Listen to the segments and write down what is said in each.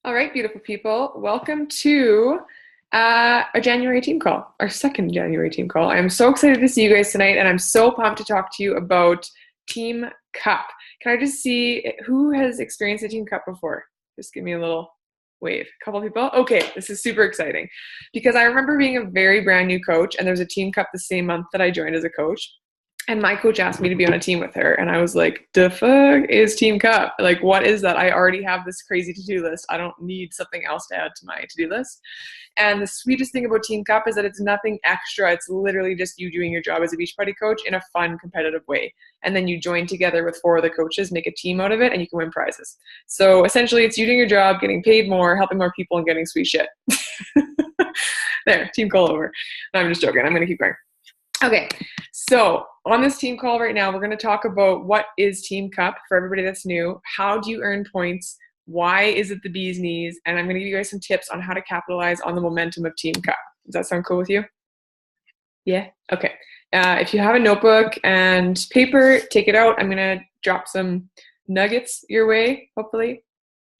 All right, beautiful people. Welcome to our January team call, our second January team call. I'm so excited to see you guys tonight, and I'm so pumped to talk to you about Team Cup. Can I just see who has experienced a Team Cup before? Just give me a little wave. A couple people? Okay, this is super exciting because I remember being a very brand new coach, and there was a Team Cup the same month that I joined as a coach. And my coach asked me to be on a team with her. And I was like, the fuck is Team Cup? Like, what is that? I already have this crazy to-do list. I don't need something else to add to my to-do list. And the sweetest thing about Team Cup is that it's nothing extra. It's literally just you doing your job as a Beachbody coach in a fun, competitive way. And then you join together with 4 other coaches, make a team out of it, and you can win prizes. So essentially, it's you doing your job, getting paid more, helping more people, and getting sweet shit. There, team call over. No, I'm just joking. I'm going to keep going. Okay, so on this team call right now, we're going to talk about what is Team Cup for everybody that's new. How do you earn points? Why is it the bee's knees? And I'm going to give you guys some tips on how to capitalize on the momentum of Team Cup. Does that sound cool with you? Yeah? Okay. If you have a notebook and paper, take it out. I'm going to drop some nuggets your way, hopefully.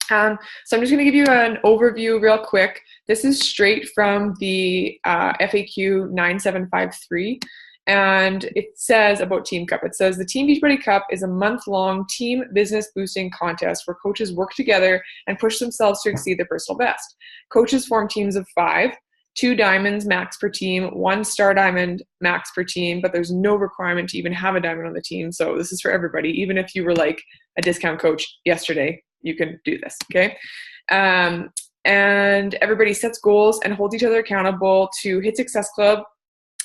So I'm just going to give you an overview real quick. This is straight from the FAQ 9753, and it says about Team Cup. It says the Team Beachbody Cup is a month-long team business boosting contest where coaches work together and push themselves to exceed their personal best. Coaches form teams of 5, 2 diamonds max per team, 1 star diamond max per team, but there's no requirement to even have a diamond on the team. So this is for everybody, even if you were like a discount coach yesterday. You can do this, okay? And everybody sets goals and holds each other accountable to hit Success Club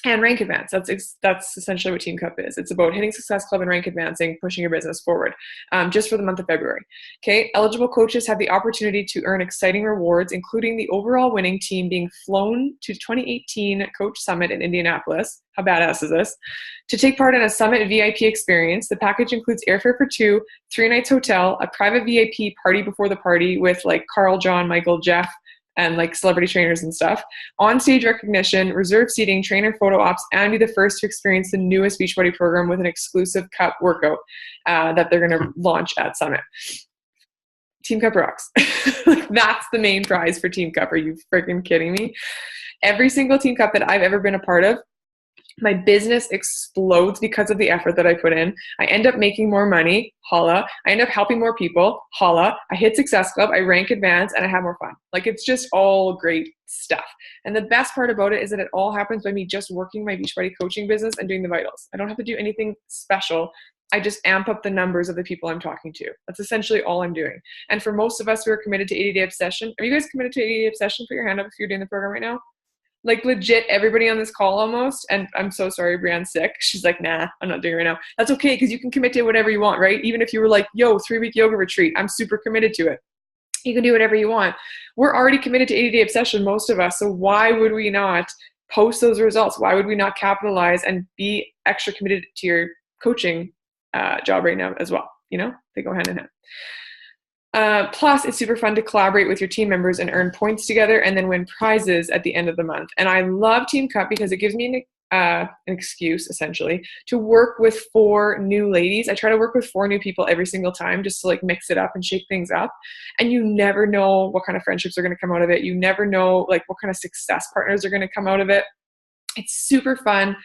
and rank advance. That's essentially what Team Cup is. It's about hitting Success Club and rank advancing, pushing your business forward, just for the month of February. Okay, eligible coaches have the opportunity to earn exciting rewards, including the overall winning team being flown to 2018 Coach Summit in Indianapolis. How badass is this? To take part in a Summit VIP experience, the package includes airfare for 2, 3 nights hotel, a private VIP party before the party with like Carl, John, Michael, Jeff, and like celebrity trainers and stuff, on-stage recognition, reserved seating, trainer photo ops, and be the first to experience the newest Beachbody program with an exclusive Cup workout that they're going to launch at Summit. Team Cup rocks. That's the main prize for Team Cup. Are you freaking kidding me? Every single Team Cup that I've ever been a part of, my business explodes because of the effort that I put in. I end up making more money, holla. I end up helping more people, holla. I hit Success Club, I rank advance, and I have more fun. Like, it's just all great stuff. And the best part about it is that it all happens by me just working my Beachbody coaching business and doing the vitals. I don't have to do anything special. I just amp up the numbers of the people I'm talking to. That's essentially all I'm doing. And for most of us who are committed to 80-day obsession, are you guys committed to 80-day obsession? Put your hand up if you're doing the program right now. Like, legit, everybody on this call almost, and I'm so sorry, Brianne's sick. She's like, nah, I'm not doing it right now. That's okay, because you can commit to whatever you want, right? Even if you were like, yo, 3-week yoga retreat, I'm super committed to it. You can do whatever you want. We're already committed to 80-day obsession, most of us, so why would we not post those results? Why would we not capitalize and be extra committed to your coaching job right now as well? You know, they go hand in hand. Plus, it's super fun to collaborate with your team members and earn points together and then win prizes at the end of the month. And I love Team Cup because it gives me an excuse, essentially, to work with 4 new ladies. I try to work with 4 new people every single time just to like mix it up and shake things up. And you never know what kind of friendships are going to come out of it. You never know like what kind of success partners are going to come out of it. It's super fun.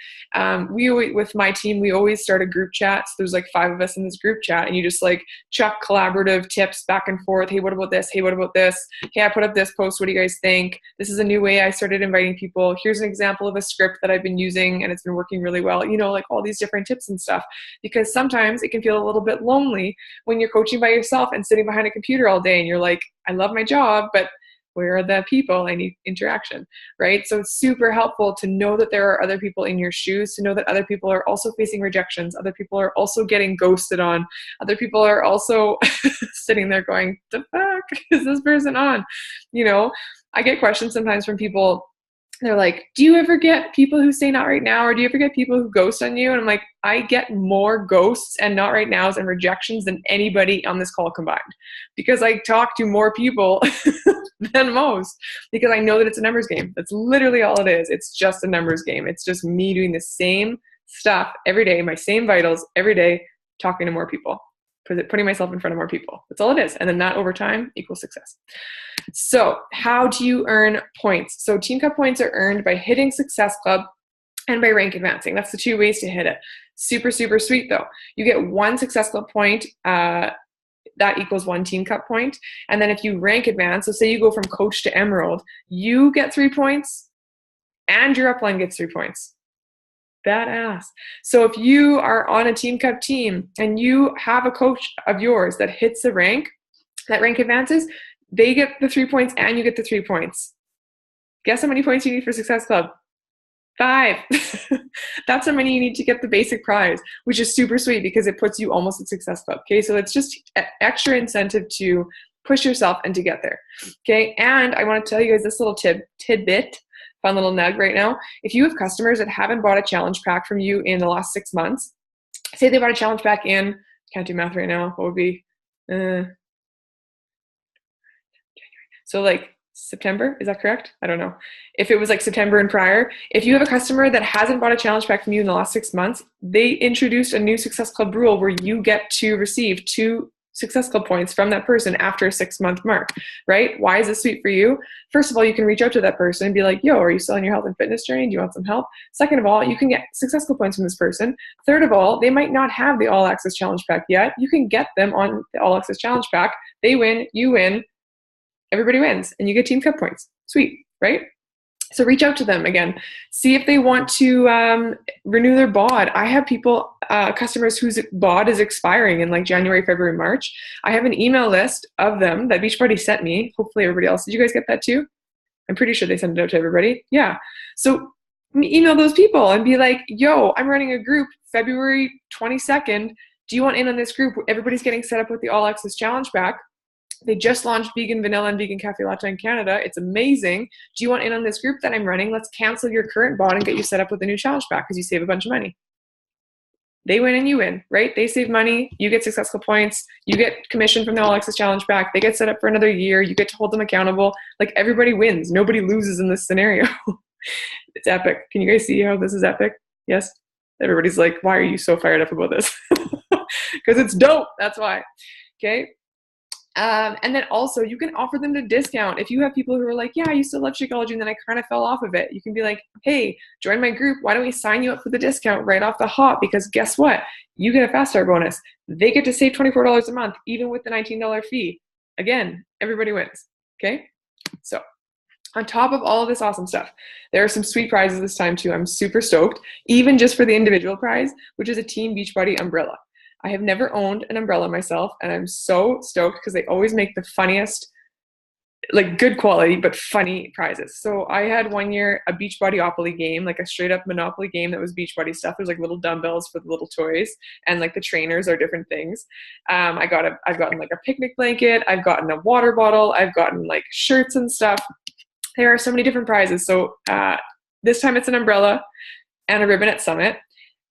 With my team, we always start a group chat. So there's like 5 of us in this group chat, and you just like chuck collaborative tips back and forth. Hey, what about this? Hey, what about this? Hey, I put up this post. What do you guys think? This is a new way I started inviting people. Here's an example of a script that I've been using and it's been working really well. You know, like all these different tips and stuff, because sometimes it can feel a little bit lonely when you're coaching by yourself and sitting behind a computer all day and you're like, I love my job, but where are the people? I need interaction, right? So it's super helpful to know that there are other people in your shoes, to know that other people are also facing rejections. Other people are also getting ghosted on. Other people are also sitting there going, the fuck is this person on? You know, I get questions sometimes from people. They're like, do you ever get people who say not right now? Or do you ever get people who ghost on you? And I'm like, I get more ghosts and not right nows and rejections than anybody on this call combined, because I talk to more people than most, because I know that it's a numbers game. That's literally all it is. It's just a numbers game. It's just me doing the same stuff every day, my same vitals every day, talking to more people. putting myself in front of more people. That's all it is. And then that over time equals success. So how do you earn points? So Team Cup points are earned by hitting Success Club and by rank advancing. That's the 2 ways to hit it. Super, super sweet though. You get 1 Success Club point, that equals 1 Team Cup point. And then if you rank advance, so say you go from Coach to Emerald, you get 3 points and your upline gets 3 points. Badass. So if you are on a Team Cup team and you have a coach of yours that hits the rank, that rank advances, they get the 3 points and you get the 3 points. Guess how many points you need for Success Club? 5. That's how many you need to get the basic prize, which is super sweet because it puts you almost at Success Club. Okay, so it's just extra incentive to push yourself and to get there. Okay, and I want to tell you guys this little tidbit, fun little nug right now. If you have customers that haven't bought a challenge pack from you in the last 6 months, say they bought a challenge pack in, can't do math right now, what would be, so like September, is that correct? I don't know. If it was like September and prior, if you have a customer that hasn't bought a challenge pack from you in the last 6 months, they introduced a new Success Club rule where you get to receive 2 Success Club points from that person after a 6-month mark, right? Why is this sweet for you? First of all, you can reach out to that person and be like, yo, are you still on your health and fitness journey? Do you want some help? Second of all, you can get Success Club points from this person. Third of all, they might not have the All Access Challenge Pack yet. You can get them on the All Access Challenge Pack. They win, you win, everybody wins, and you get Team Cup points. Sweet, right? So reach out to them again. See if they want to renew their BOD. I have people, customers whose BOD is expiring in like January, February, March. I have an email list of them that Beachbody sent me. Hopefully everybody else. Did you guys get that too? I'm pretty sure they sent it out to everybody. Yeah. So email those people and be like, yo, I'm running a group February 22nd. Do you want in on this group? Everybody's getting set up with the All Access Challenge Pack. They just launched vegan vanilla and vegan cafe latte in Canada. It's amazing. Do you want in on this group that I'm running? Let's cancel your current bot and get you set up with a new challenge pack because you save a bunch of money. They win and you win, right? They save money. You get successful points. You get commission from the All Access Challenge Pack. They get set up for another year. You get to hold them accountable. Like everybody wins. Nobody loses in this scenario. It's epic. Can you guys see how this is epic? Yes? Everybody's like, why are you so fired up about this? Because it's dope. That's why. Okay? And then also you can offer them a discount. If you have people who are like, yeah, I used to love Shakeology and then I kind of fell off of it. You can be like, hey, join my group. Why don't we sign you up for the discount right off the hop? Because guess what? You get a fast start bonus. They get to save $24 a month, even with the $19 fee. Again, everybody wins. Okay. So on top of all of this awesome stuff, there are some sweet prizes this time too. I'm super stoked, even just for the individual prize, which is a Team Beachbody umbrella. I have never owned an umbrella myself, and I'm so stoked because they always make the funniest, like good quality, but funny prizes. So I had one year a Beachbodyopoly game, like a straight up Monopoly game that was Beachbody stuff. There's like little dumbbells for the little toys, and like the trainers are different things. I've gotten like a picnic blanket. I've gotten a water bottle. I've gotten like shirts and stuff. There are so many different prizes. So this time it's an umbrella and a ribbon at Summit.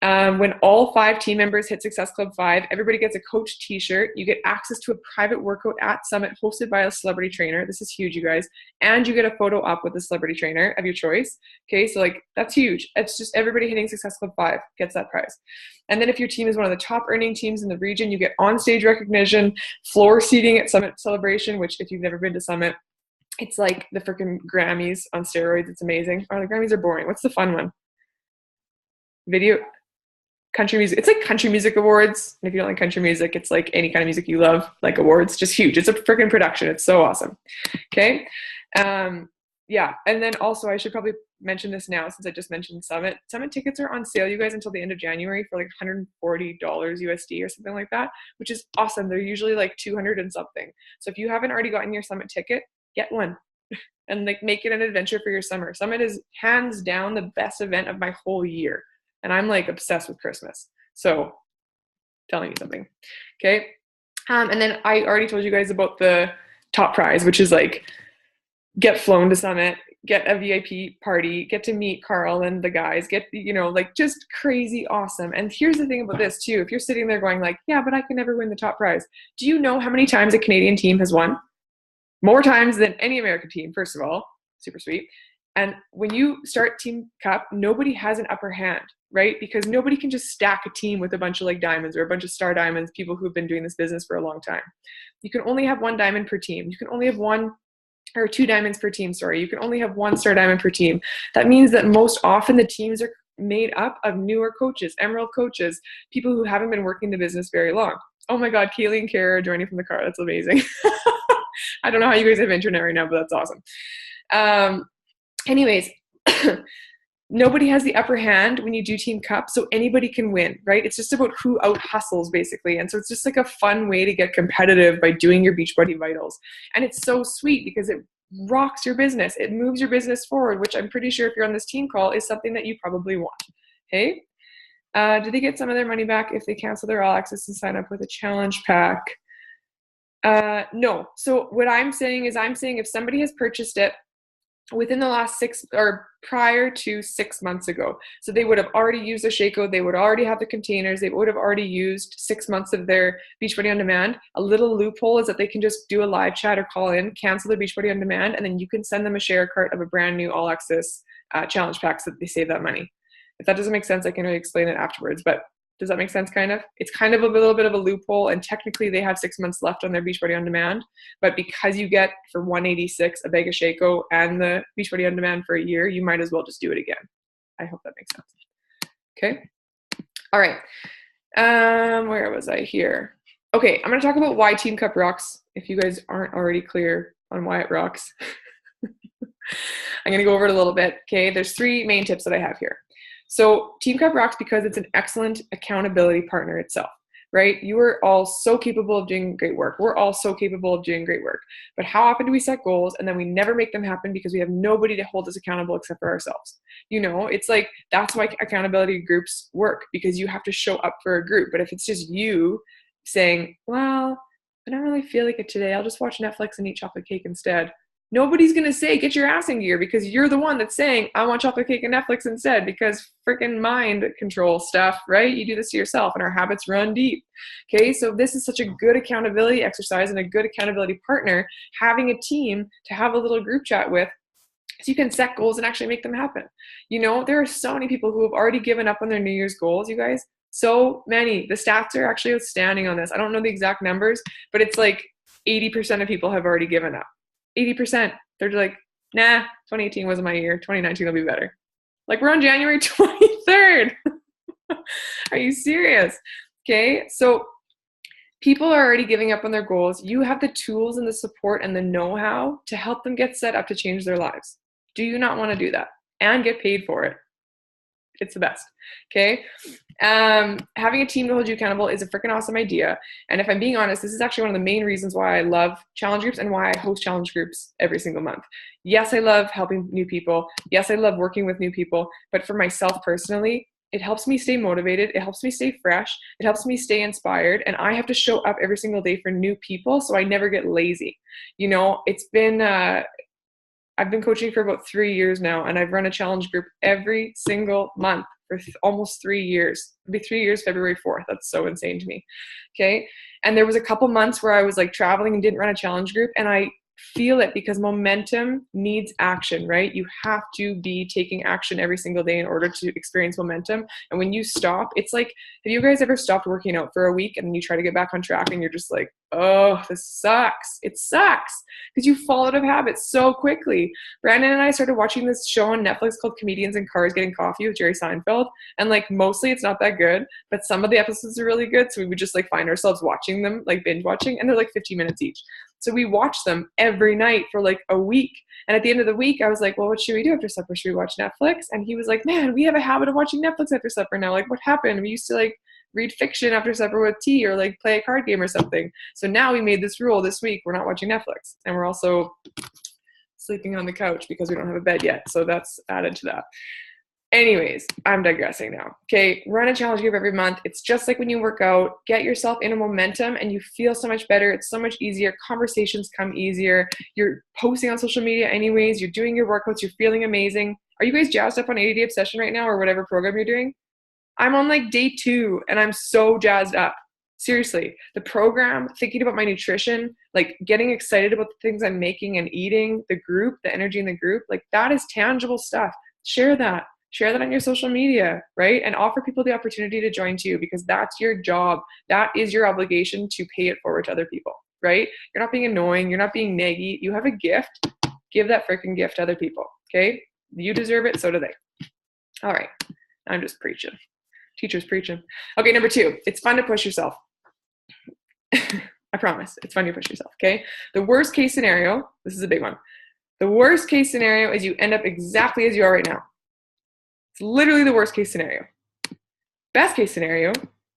When all 5 team members hit Success Club 5, everybody gets a coach t-shirt. You get access to a private workout at Summit hosted by a celebrity trainer. This is huge, you guys. And you get a photo op with a celebrity trainer of your choice. Okay, so like that's huge. It's just everybody hitting Success Club 5 gets that prize. And then if your team is one of the top earning teams in the region, you get on-stage recognition, floor seating at Summit Celebration, which if you've never been to Summit, it's like the freaking Grammys on steroids. It's amazing. Oh, the Grammys are boring. What's the fun one? Video... Country music. It's like country music awards. And if you don't like country music, it's like any kind of music you love, like awards, just huge. It's a freaking production. It's so awesome. Okay. Yeah. And then also I should probably mention this now since I just mentioned Summit. Summit tickets are on sale, you guys, until the end of January for like $140 USD or something like that, which is awesome. They're usually like 200 and something. So if you haven't already gotten your Summit ticket, get one and like make it an adventure for your summer. Summit is hands down the best event of my whole year. And I'm like obsessed with Christmas. So telling you something. Okay. And then I already told you guys about the top prize, which is like get flown to Summit, get a VIP party, get to meet Carl and the guys, get, you know, like just crazy awesome. And here's the thing about this too. If you're sitting there going like, yeah, but I can never win the top prize. Do you know how many times a Canadian team has won? More times than any American team, first of all. Super sweet. And when you start Team Cup, nobody has an upper hand, right? Because nobody can just stack a team with a bunch of like diamonds or a bunch of star diamonds, people who've been doing this business for a long time. You can only have one diamond per team. You can only have one or two diamonds per team, sorry. You can only have one star diamond per team. That means that most often the teams are made up of newer coaches, emerald coaches, people who haven't been working the business very long. Oh my God, Kaylee and Kara are joining from the car. That's amazing. I don't know how you guys have internet right now, but that's awesome. Anyways, nobody has the upper hand when you do Team Cup, so anybody can win, right? It's just about who out hustles, basically. And so it's just like a fun way to get competitive by doing your Beachbody Vitals. And it's so sweet because it rocks your business. It moves your business forward, which I'm pretty sure if you're on this team call is something that you probably want. Okay? Do they get some of their money back if they cancel their All Access and sign up with a challenge pack? No. So what I'm saying is if somebody has purchased it within the last 6 or prior to 6 months ago. So they would have already used their Shakeout, they would already have the containers, they would have already used 6 months of their Beachbody On Demand. A little loophole is that they can just do a live chat or call in, cancel their Beachbody On Demand, and then you can send them a share cart of a brand new All Access challenge pack so that they save that money. If that doesn't make sense, I can really explain it afterwards, but does that make sense, kind of? It's kind of a little bit of a loophole, and technically they have 6 months left on their Beachbody On Demand, but because you get for $186 a bag of Shakeout and the Beachbody On Demand for a year, you might as well just do it again. I hope that makes sense. Okay. All right. Where was I here? Okay, I'm going to talk about why Team Cup rocks, if you guys aren't already clear on why it rocks. I'm going to go over it a little bit. Okay, there's 3 main tips that I have here. So Team Cup rocks because it's an excellent accountability partner itself, right? You are all so capable of doing great work. We're all so capable of doing great work. But how often do we set goals and then we never make them happen because we have nobody to hold us accountable except for ourselves? You know, it's like that's why accountability groups work, because you have to show up for a group. But if it's just you saying, well, I don't really feel like it today, I'll just watch Netflix and eat chocolate cake instead. Nobody's going to say, get your ass in gear, because you're the one that's saying, I want chocolate cake and Netflix instead, because freaking mind control stuff, right? You do this to yourself and our habits run deep. Okay, so this is such a good accountability exercise and a good accountability partner, having a team to have a little group chat with, so you can set goals and actually make them happen. You know, there are so many people who have already given up on their New Year's goals, you guys. So many. The stats are actually outstanding on this. I don't know the exact numbers, but it's like 80% of people have already given up. 80%. They're like, nah, 2018 wasn't my year. 2019 will be better. Like, we're on January 23rd. Are you serious? Okay, so people are already giving up on their goals. You have the tools and the support and the know-how to help them get set up to change their lives. Do you not want to do that and get paid for it? It's the best. Okay. Having a team to hold you accountable is a freaking awesome idea. And if I'm being honest, this is actually one of the main reasons why I love challenge groups and why I host challenge groups every single month. Yes, I love helping new people. Yes, I love working with new people. But for myself personally, it helps me stay motivated. It helps me stay fresh. It helps me stay inspired. And I have to show up every single day for new people, so I never get lazy. You know, it's been, I've been coaching for about 3 years now, and I've run a challenge group every single month for almost 3 years. It'll be 3 years, February 4th. That's so insane to me. Okay. And there was a couple months where I was like traveling and didn't run a challenge group, and I feel it because momentum needs action, right? You have to be taking action every single day in order to experience momentum. And when you stop, it's like, have you guys ever stopped working out for a week and then you try to get back on track and you're just like, oh, this sucks. It sucks because you fall out of habit so quickly. Brandon and I started watching this show on Netflix called Comedians in Cars Getting Coffee with Jerry Seinfeld. And like, mostly it's not that good, but some of the episodes are really good. So we would just like find ourselves watching them, like binge watching, and they're like 15 minutes each. So we watched them every night for like a week. And at the end of the week, I was like, well, what should we do after supper? Should we watch Netflix? And he was like, man, we have a habit of watching Netflix after supper now. Like, what happened? We used to like read fiction after supper with tea or like play a card game or something. So now we made this rule this week. We're not watching Netflix. And we're also sleeping on the couch because we don't have a bed yet. So that's added to that. Anyways, I'm digressing now. Okay, run a challenge group every month. It's just like when you work out. Get yourself in a momentum and you feel so much better. It's so much easier. Conversations come easier. You're posting on social media anyways. You're doing your workouts. You're feeling amazing. Are you guys jazzed up on 80-Day Obsession right now or whatever program you're doing? I'm on like day 2 and I'm so jazzed up. Seriously, the program, thinking about my nutrition, like getting excited about the things I'm making and eating, the group, the energy in the group, like that is tangible stuff. Share that. Share that on your social media, right? And offer people the opportunity to join too, because that's your job. That is your obligation to pay it forward to other people, right? You're not being annoying. You're not being naggy. You have a gift. Give that freaking gift to other people, okay? You deserve it. So do they. All right. I'm just preaching. Teacher's preaching. Okay, number 2, it's fun to push yourself. I promise, it's fun to push yourself, okay? The worst case scenario, this is a big one. The worst case scenario is you end up exactly as you are right now. It's literally the worst case scenario. Best case scenario,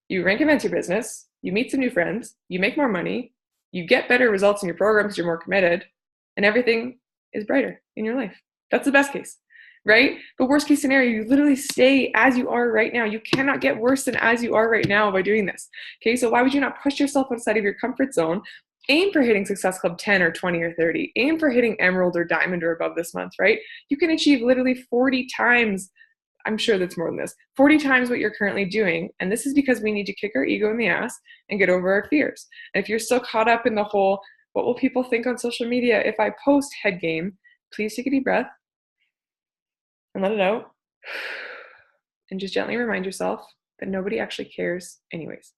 you rank advance your business, you meet some new friends, you make more money, you get better results in your program because you're more committed, and everything is brighter in your life. That's the best case. Right? But worst case scenario, you literally stay as you are right now. You cannot get worse than as you are right now by doing this. Okay, so why would you not push yourself outside of your comfort zone? Aim for hitting Success Club 10 or 20 or 30. Aim for hitting Emerald or Diamond or above this month, right? You can achieve literally 40 times, I'm sure that's more than this, 40 times what you're currently doing. And this is because we need to kick our ego in the ass and get over our fears. And if you're still caught up in the whole, what will people think on social media if I post head game, please take a deep breath and let it out, and just gently remind yourself that nobody actually cares anyways.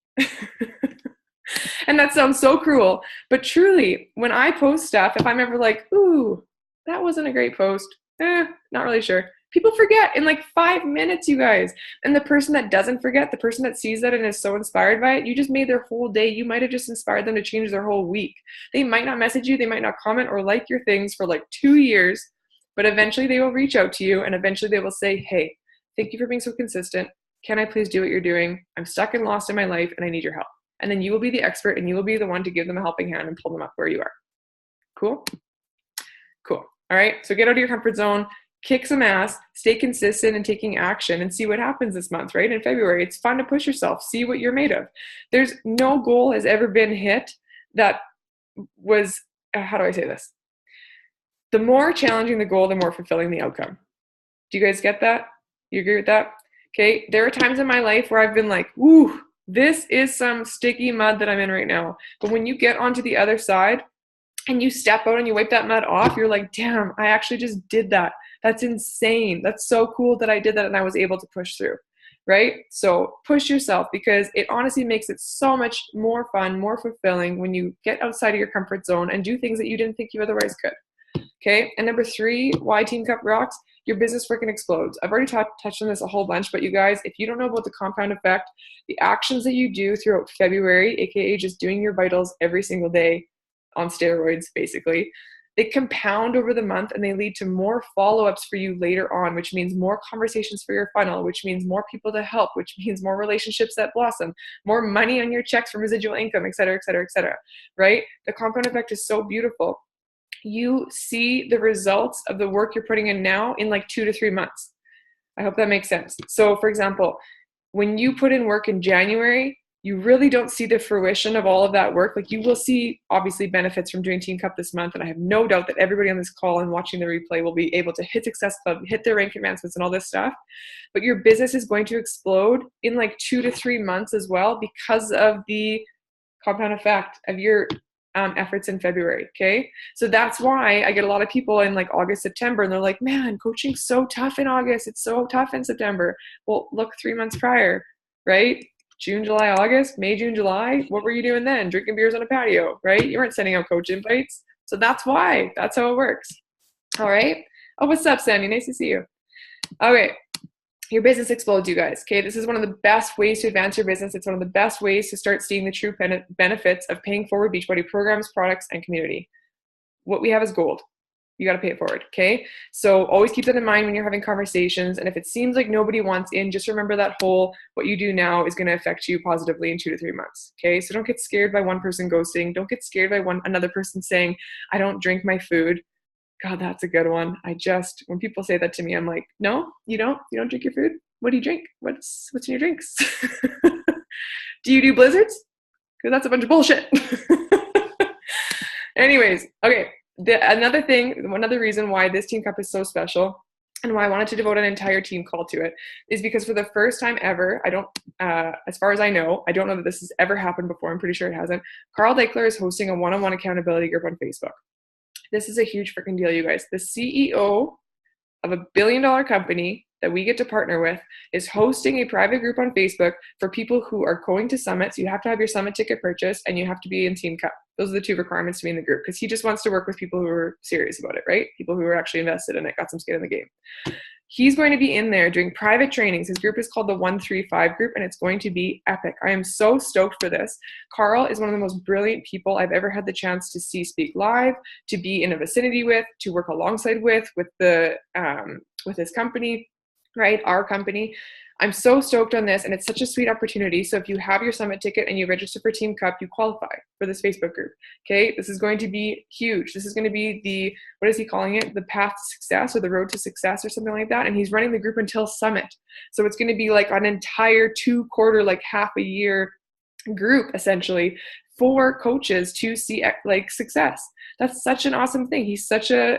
And that sounds so cruel, but truly, when I post stuff, if I'm ever like, ooh, that wasn't a great post, not really sure, people forget in like 5 minutes, you guys. And the person that doesn't forget, the person that sees that and is so inspired by it, you just made their whole day. You might have just inspired them to change their whole week. They might not message you, they might not comment or like your things for like 2 years, but eventually they will reach out to you, and eventually they will say, hey, thank you for being so consistent. Can I please do what you're doing? I'm stuck and lost in my life and I need your help. And then you will be the expert and you will be the one to give them a helping hand and pull them up where you are. Cool? Cool. All right. So get out of your comfort zone, kick some ass, stay consistent and taking action, and see what happens this month, right? In February, it's fun to push yourself, see what you're made of. There's no goal has ever been hit that was, how do I say this? The more challenging the goal, the more fulfilling the outcome. Do you guys get that? You agree with that? Okay. There are times in my life where I've been like, woo, this is some sticky mud that I'm in right now. But when you get onto the other side and you step out and you wipe that mud off, you're like, damn, I actually just did that. That's insane. That's so cool that I did that and I was able to push through, right? So push yourself, because it honestly makes it so much more fun, more fulfilling when you get outside of your comfort zone and do things that you didn't think you otherwise could. Okay. And number 3, why Team Cup rocks, your business freaking explodes. I've already touched on this a whole bunch, but you guys, if you don't know about the compound effect, the actions that you do throughout February, AKA just doing your vitals every single day on steroids, basically, they compound over the month and they lead to more follow-ups for you later on, which means more conversations for your funnel, which means more people to help, which means more relationships that blossom, more money on your checks from residual income, et cetera, et cetera, et cetera, right? The compound effect is so beautiful. You see the results of the work you're putting in now in like 2 to 3 months. I hope that makes sense. So for example, when you put in work in January, you really don't see the fruition of all of that work. Like, you will see obviously benefits from doing Team Cup this month. And I have no doubt that everybody on this call and watching the replay will be able to hit Success Club, hit their rank advancements and all this stuff. But your business is going to explode in like 2 to 3 months as well, because of the compound effect of your efforts in February. Okay. So that's why I get a lot of people in like August, September, and they're like, man, coaching's so tough in August. It's so tough in September. Well, look 3 months prior, right? June, July, August, May, June, July. What were you doing then? Drinking beers on a patio, right? You weren't sending out coach invites. So that's why. That's how it works. All right. Oh, what's up, Sandy? Nice to see you. Okay. Your business explodes, you guys. Okay, this is one of the best ways to advance your business. It's one of the best ways to start seeing the true benefits of paying forward Beachbody programs, products, and community. What we have is gold. You got to pay it forward. Okay, so always keep that in mind when you're having conversations. And if it seems like nobody wants in, just remember that whole what you do now is going to affect you positively in 2 to 3 months. Okay, so don't get scared by one person ghosting. Don't get scared by another person saying, "I don't drink my food." God, that's a good one. When people say that to me, I'm like, no, you don't drink your food. What do you drink? What's in your drinks? Do you do blizzards? Because that's a bunch of bullshit. Anyways, okay. Another reason why this Team Cup is so special and why I wanted to devote an entire team call to it is because for the first time ever, as far as I know, I don't know that this has ever happened before. I'm pretty sure it hasn't. Carl Deichler is hosting a one-on-one accountability group on Facebook. This is a huge freaking deal, you guys. The CEO of a billion-dollar company that we get to partner with is hosting a private group on Facebook for people who are going to summits. You have to have your summit ticket purchased and you have to be in Team Cup. Those are the two requirements to be in the group because he just wants to work with people who are serious about it, right? People who are actually invested in it, got some skin in the game. He's going to be in there doing private trainings. His group is called the 135 group, and it's going to be epic. I am so stoked for this. Carl is one of the most brilliant people I've ever had the chance to see speak live, to be in a vicinity with, to work alongside with his company, right? Our company. I'm so stoked on this, and it's such a sweet opportunity. So if you have your summit ticket and you register for Team Cup, you qualify for this Facebook group. Okay, this is going to be huge. This is going to be the, what is he calling it? The path to success or the road to success or something like that. And he's running the group until summit. So it's going to be like an entire 2-quarter, like half a year group essentially for coaches to see like success. That's such an awesome thing. He's such a,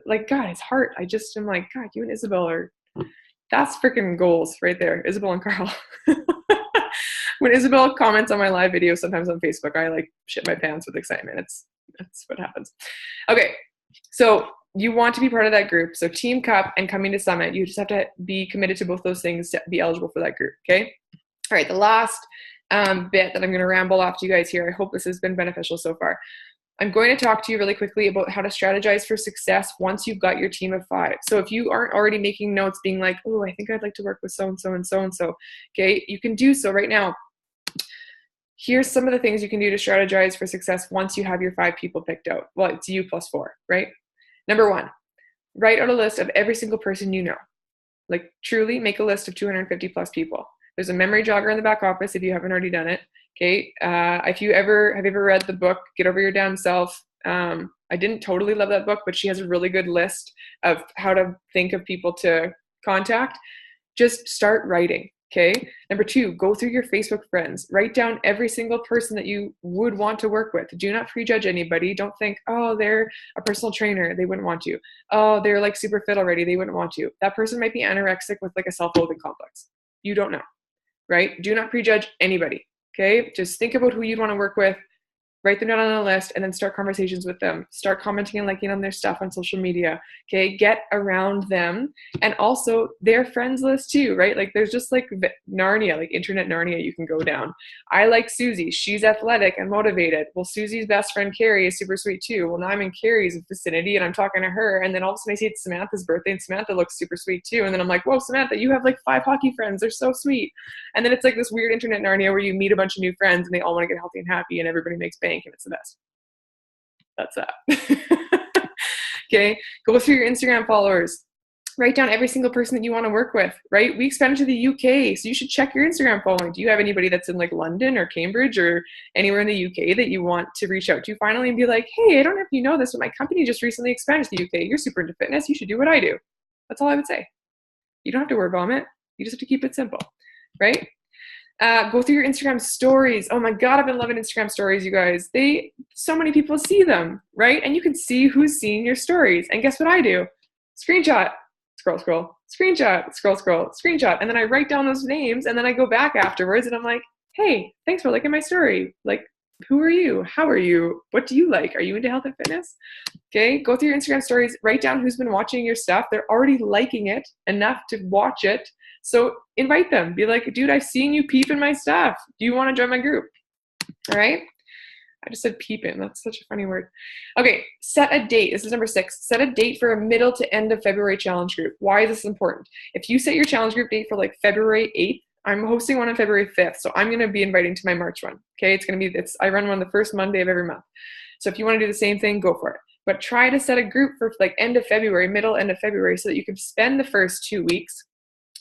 like, God, his heart. I just am like, God, you and Isabel are, that's freaking goals right there. Isabel and Carl. When Isabel comments on my live video, sometimes on Facebook, I like shit my pants with excitement. That's what happens. Okay. So you want to be part of that group. So Team Cup and coming to Summit, you just have to be committed to both those things to be eligible for that group. Okay. All right. The last bit that I'm going to ramble off to you guys here. I hope this has been beneficial so far. I'm going to talk to you really quickly about how to strategize for success once you've got your team of 5. So if you aren't already making notes being like, oh, I think I'd like to work with so-and-so and so-and-so, okay, you can do so right now. Here's some of the things you can do to strategize for success once you have your 5 people picked out. Well, it's you plus 4, right? Number 1, write out a list of every single person you know. Like truly make a list of 250 plus people. There's a memory jogger in the back office if you haven't already done it. Okay. Have you ever read the book, Get Over Your Damn Self? I didn't totally love that book, but she has a really good list of how to think of people to contact. Just start writing. Okay. Number 2, go through your Facebook friends. Write down every single person that you would want to work with. Do not prejudge anybody. Don't think, oh, they're a personal trainer. They wouldn't want you. Oh, they're like super fit already. They wouldn't want you. That person might be anorexic with like a self-loathing complex. You don't know, right? Do not prejudge anybody. Okay, just think about who you'd want to work with, write them down on a list, and then start conversations with them. Start commenting and liking on their stuff on social media. Okay, get around them, and also their friends list too, right? Like there's just like Narnia, like internet Narnia you can go down. I like Susie. She's athletic and motivated. Well, Susie's best friend Carrie is super sweet too. Well, now I'm in Carrie's vicinity and I'm talking to her, and then all of a sudden I see it's Samantha's birthday, and Samantha looks super sweet too. And then I'm like, whoa, Samantha, you have like 5 hockey friends. They're so sweet. And then it's like this weird internet Narnia where you meet a bunch of new friends and they all want to get healthy and happy, and everybody makes bank, and it's the best. That's that. Okay, go through your Instagram followers. Write down every single person that you want to work with, right? We expanded to the UK, so you should check your Instagram following. Do you have anybody that's in like London or Cambridge or anywhere in the UK that you want to reach out to finally and be like, hey, I don't know if you know this, but my company just recently expanded to the UK. You're super into fitness. You should do what I do. That's all I would say. You don't have to word bomb it. You just have to keep it simple, right? Go through your Instagram stories. Oh my God, I've been loving Instagram stories, you guys. So many people see them, right? And you can see who's seeing your stories. And guess what I do? Screenshot, scroll, screenshot, scroll, screenshot. And then I write down those names, and then I go back afterwards and I'm like, hey, thanks for liking my story. Like, who are you? How are you? What do you like? Are you into health and fitness? Okay, go through your Instagram stories, write down who's been watching your stuff. They're already liking it enough to watch it. So invite them. Be like, dude, I've seen you peep in my stuff. Do you want to join my group? All right. I just said peep in. That's such a funny word. Okay, set a date. This is number 6. Set a date for a middle to end of February challenge group. Why is this important? If you set your challenge group date for like February 8th, I'm hosting one on February 5th. So I'm going to be inviting to my March one. Okay, I run one the first Monday of every month. So if you want to do the same thing, go for it. But try to set a group for like end of February, middle, end of February, so that you can spend the first 2 weeks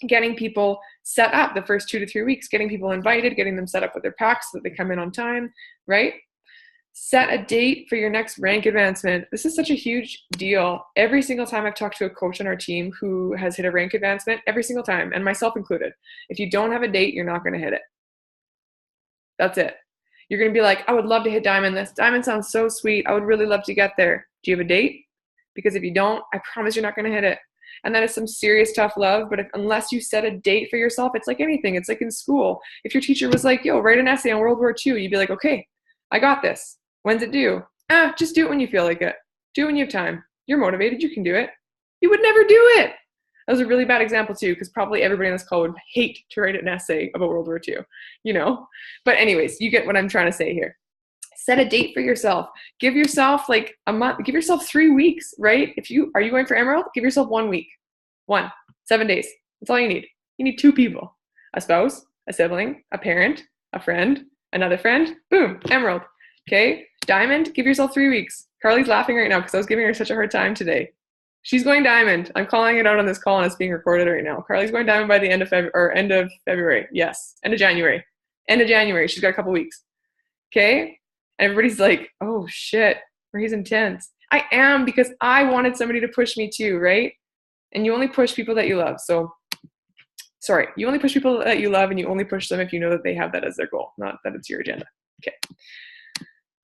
getting people set up, the first 2 to 3 weeks, getting people invited, getting them set up with their packs so that they come in on time, right? Set a date for your next rank advancement. This is such a huge deal. Every single time I've talked to a coach on our team who has hit a rank advancement, every single time, and myself included, if you don't have a date, you're not going to hit it. That's it. You're going to be like, I would love to hit diamond. This diamond sounds so sweet. I would really love to get there. Do you have a date? Because if you don't, I promise you're not going to hit it. And that is some serious tough love. But unless you set a date for yourself, it's like anything. It's like in school. If your teacher was like, yo, write an essay on World War II, you'd be like, okay, I got this. When's it due? Just do it when you feel like it. Do it when you have time. You're motivated. You can do it. You would never do it. That was a really bad example too, because probably everybody on this call would hate to write an essay about World War II, you know? But anyways, you get what I'm trying to say here. Set a date for yourself. Give yourself like a month. Give yourself 3 weeks, right? Are you going for Emerald? Give yourself 1 week. 7 days. That's all you need. You need 2 people. A spouse, a sibling, a parent, a friend, another friend. Boom, Emerald. Okay? Diamond, give yourself 3 weeks. Carly's laughing right now because I was giving her such a hard time today. She's going Diamond. I'm calling it out on this call and it's being recorded right now. Carly's going Diamond by the end of February. Yes, end of January. End of January. She's got a couple weeks. Okay? And everybody's like, oh shit, he's intense. I am, because I wanted somebody to push me too, right? And you only push people that you love. So, sorry, you only push people that you love and you only push them if you know that they have that as their goal, not that it's your agenda. Okay.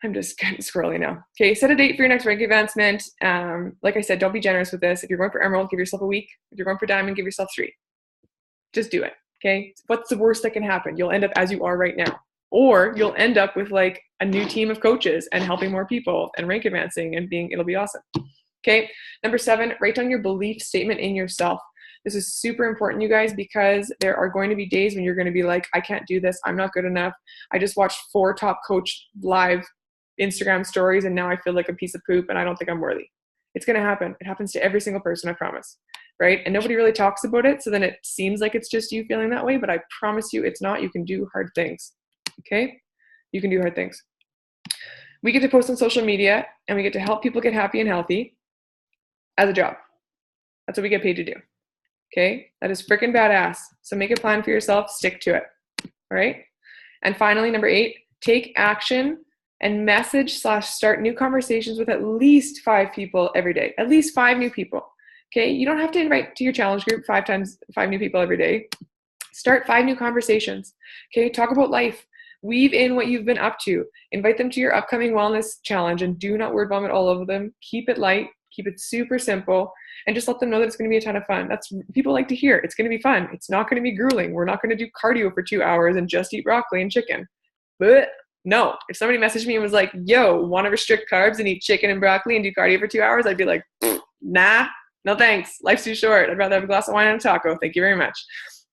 I'm just kind of squirrely now. Okay, set a date for your next rank advancement. Like I said, don't be generous with this. If you're going for Emerald, give yourself a week. If you're going for Diamond, give yourself 3. Just do it, okay? What's the worst that can happen? You'll end up as you are right now. Or you'll end up with like a new team of coaches and helping more people and rank advancing and it'll be awesome. Okay, number 7, write down your belief statement in yourself. This is super important, you guys, because there are going to be days when you're going to be like, I can't do this. I'm not good enough. I just watched 4 top coach live Instagram stories and now I feel like a piece of poop and I don't think I'm worthy. It's going to happen. It happens to every single person, I promise. Right? And nobody really talks about it. So then it seems like it's just you feeling that way, but I promise you it's not. You can do hard things. Okay? You can do hard things. We get to post on social media and we get to help people get happy and healthy as a job. That's what we get paid to do. Okay? That is freaking badass. So make a plan for yourself, stick to it. All right? And finally, number 8, take action and message/start new conversations with at least 5 people every day. At least 5 new people. Okay? You don't have to invite to your challenge group 5 new people every day. Start 5 new conversations. Okay? Talk about life. Weave in what you've been up to. Invite them to your upcoming wellness challenge and do not word vomit all over them. Keep it light. Keep it super simple. And just let them know that it's going to be a ton of fun. That's people like to hear. It's going to be fun. It's not going to be grueling. We're not going to do cardio for 2 hours and just eat broccoli and chicken. But no, if somebody messaged me and was like, yo, want to restrict carbs and eat chicken and broccoli and do cardio for 2 hours, I'd be like, nah, no thanks. Life's too short. I'd rather have a glass of wine and a taco. Thank you very much.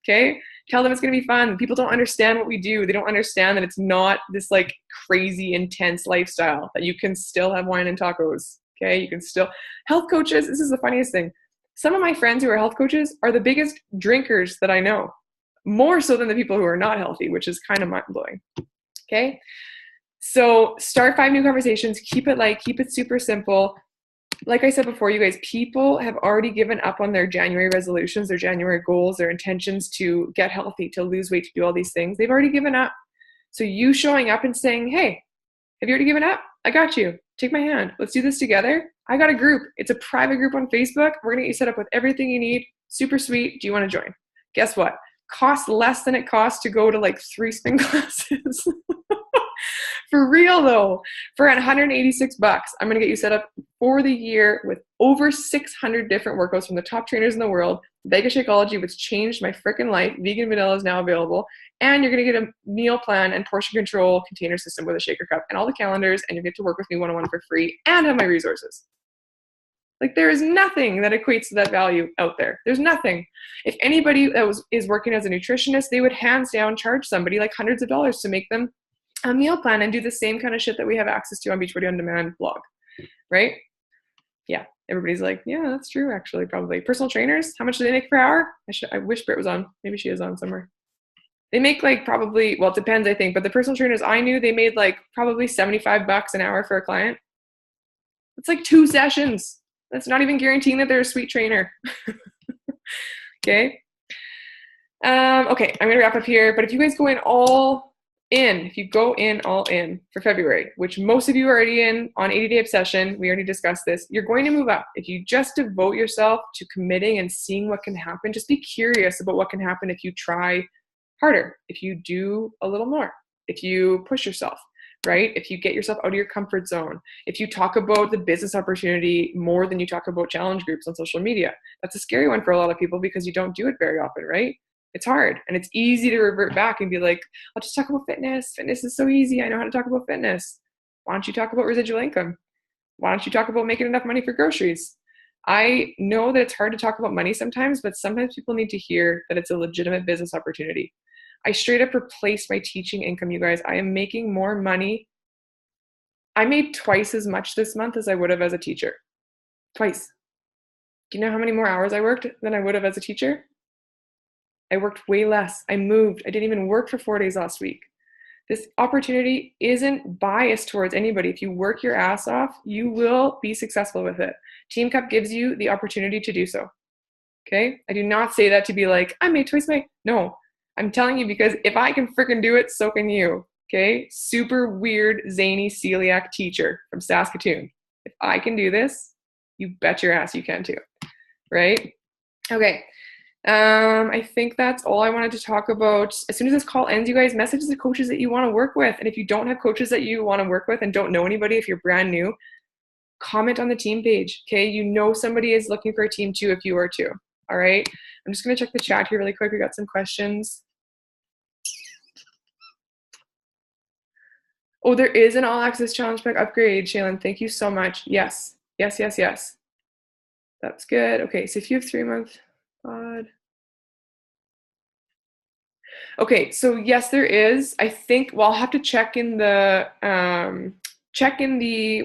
Okay? Tell them it's going to be fun. People don't understand what we do. They don't understand that it's not this like crazy intense lifestyle, that you can still have wine and tacos. Okay? You can still, health coaches, this is the funniest thing. Some of my friends who are health coaches are the biggest drinkers that I know, more so than the people who are not healthy, which is kind of mind-blowing. Okay? So start 5 new conversations. Keep it light. Keep it super simple. Like I said before, you guys, people have already given up on their January resolutions, their January goals, their intentions to get healthy, to lose weight, to do all these things. They've already given up. So you showing up and saying, hey, have you already given up? I got you. Take my hand. Let's do this together. I got a group. It's a private group on Facebook. We're going to get you set up with everything you need. Super sweet. Do you want to join? Guess what? Costs less than it costs to go to like 3 spin classes. For real though, for $186, I'm going to get you set up for the year with over 600 different workouts from the top trainers in the world. Vegas Shakeology, which changed my freaking life. Vegan vanilla is now available. And you're going to get a meal plan and portion control container system with a shaker cup and all the calendars, and you get to work with me one-on-one for free and have my resources. Like, there is nothing that equates to that value out there. There's nothing. If anybody that is working as a nutritionist, they would hands down charge somebody like hundreds of dollars to make them a meal plan and do the same kind of shit that we have access to on Beachbody On Demand blog, right? Yeah, everybody's like, yeah, that's true, actually, probably. Personal trainers, how much do they make per hour? I wish Britt was on. Maybe she is on somewhere. They make like probably, well, it depends, I think, but the personal trainers I knew, they made like probably $75 an hour for a client. It's like 2 sessions. That's not even guaranteeing that they're a sweet trainer. Okay. Okay, I'm going to wrap up here, but if you guys go in all in, if you go in all in for February, which most of you are already in on 80-day obsession, we already discussed this, you're going to move up. If you just devote yourself to committing and seeing what can happen, just be curious about what can happen if you try harder, if you do a little more, if you push yourself, right? If you get yourself out of your comfort zone, if you talk about the business opportunity more than you talk about challenge groups on social media, that's a scary one for a lot of people because you don't do it very often, right? It's hard and it's easy to revert back and be like, I'll just talk about fitness. Fitness is so easy. I know how to talk about fitness. Why don't you talk about residual income? Why don't you talk about making enough money for groceries? I know that it's hard to talk about money sometimes, but sometimes people need to hear that it's a legitimate business opportunity. I straight up replaced my teaching income, you guys. I am making more money. I made twice as much this month as I would have as a teacher. Twice. Do you know how many more hours I worked than I would have as a teacher? I worked way less. I moved. I didn't even work for 4 days last week. This opportunity isn't biased towards anybody. If you work your ass off, you will be successful with it. Team Cup gives you the opportunity to do so. Okay? I do not say that to be like, I made twice my. No. I'm telling you because if I can freaking do it, so can you. Okay? Super weird, zany celiac teacher from Saskatoon. If I can do this, you bet your ass you can too. Right? Okay. I think that's all I wanted to talk about. As soon as this call ends, you guys message the coaches that you want to work with. And if you don't have coaches that you want to work with and don't know anybody, if you're brand new, comment on the team page. Okay. You know, somebody is looking for a team too, if you are too. All right. I'm just going to check the chat here really quick. We got some questions. Oh, there is an all access challenge pack upgrade. Shaylin, thank you so much. Yes. Yes, yes, yes. That's good. Okay. So if you have 3 months, God. Okay, so yes, there is. I think, well, I'll have to check in the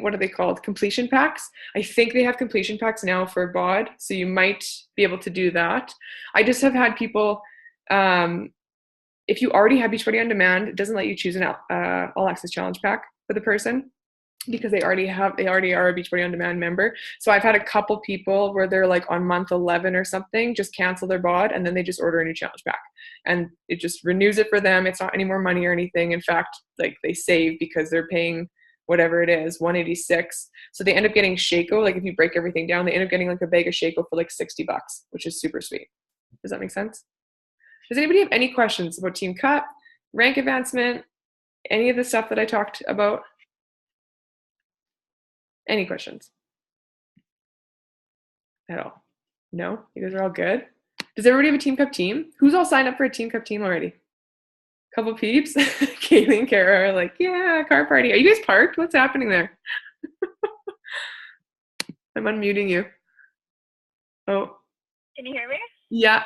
what are they called? Completion packs. I think they have completion packs now for BOD, so you might be able to do that. I just have had people, if you already have Beachbody On Demand, it doesn't let you choose an all access challenge pack for the person, because they already are a Beachbody On Demand member. So I've had a couple people where they're like on month 11 or something, just cancel their BOD and then they just order a new challenge pack and it just renews it for them. It's not any more money or anything. In fact, like they save because they're paying whatever it is, 186. So they end up getting Shaco. Like if you break everything down, they end up getting like a bag of Shaco for like $60, which is super sweet. Does that make sense? Does anybody have any questions about Team Cup, rank advancement, any of the stuff that I talked about? Any questions at all? No? You guys are all good? Does everybody have a Team Cup team? Who's all signed up for a Team Cup team already? Couple peeps? Kaylee and Kara are like, yeah, car party. Are you guys parked? What's happening there? I'm unmuting you. Oh. Can you hear me? Yeah.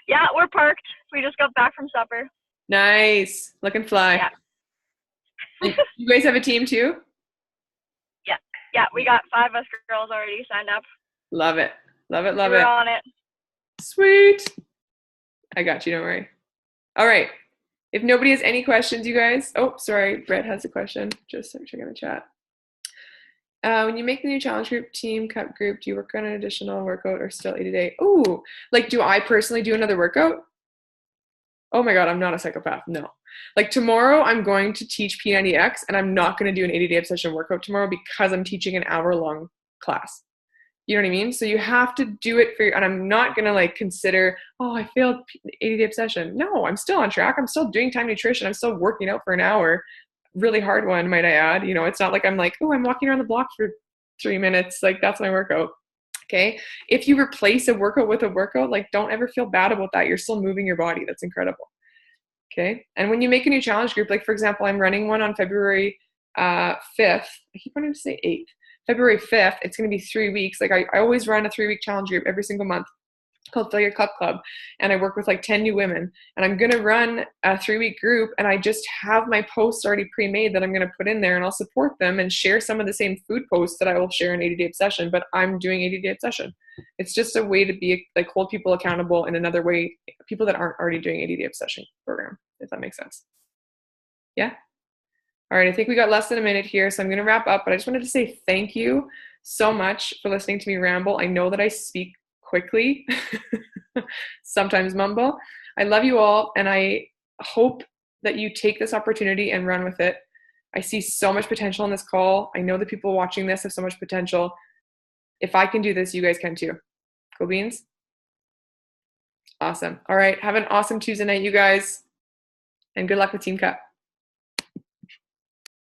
Yeah, we're parked. We just got back from supper. Nice. Looking fly. Yeah. You guys have a team too? Yeah, we got 5 of us girls already signed up. Love it. Love it, love We're it. on it. Sweet. I got you, don't worry. All right. If nobody has any questions, you guys. Oh, sorry. Brett has a question. Just checking the chat. When you make the new challenge group, Team Cup group, do you work on an additional workout or still 80-day? Ooh, like do I personally do another workout? Oh my God, I'm not a psychopath. No. Like tomorrow I'm going to teach P90X and I'm not going to do an 80-day obsession workout tomorrow because I'm teaching an hour-long class. You know what I mean? So you have to do it for, and I'm not going to like consider, oh, I failed 80-day obsession. No, I'm still on track. I'm still doing time nutrition. I'm still working out for an hour. Really hard one, might I add. You know, it's not like I'm like, oh, I'm walking around the block for 3 minutes. Like that's my workout. Okay. If you replace a workout with a workout, like don't ever feel bad about that. You're still moving your body. That's incredible. Okay. And when you make a new challenge group, like for example, I'm running one on February 5th. I keep wanting to say 8th. February 5th, it's going to be 3 weeks. Like I always run a 3-week challenge group every single month called Failure Cup Club. And I work with like 10 new women. And I'm going to run a 3-week group. And I just have my posts already pre-made that I'm going to put in there. And I'll support them and share some of the same food posts that I will share in 80-day obsession. But I'm doing 80-day obsession. It's just a way to be like hold people accountable in another way. People that aren't already doing 80-day obsession program, if that makes sense. Yeah. All right, I think we got less than a minute here, so I'm going to wrap up, but I just wanted to say thank you so much for listening to me ramble. I know that I speak quickly, sometimes mumble. I love you all, and I hope that you take this opportunity and run with it. I see so much potential in this call. I know the people watching this have so much potential. If I can do this, you guys can too. Go Beans? Awesome. All right, have an awesome Tuesday night, you guys, and good luck with Team Cup.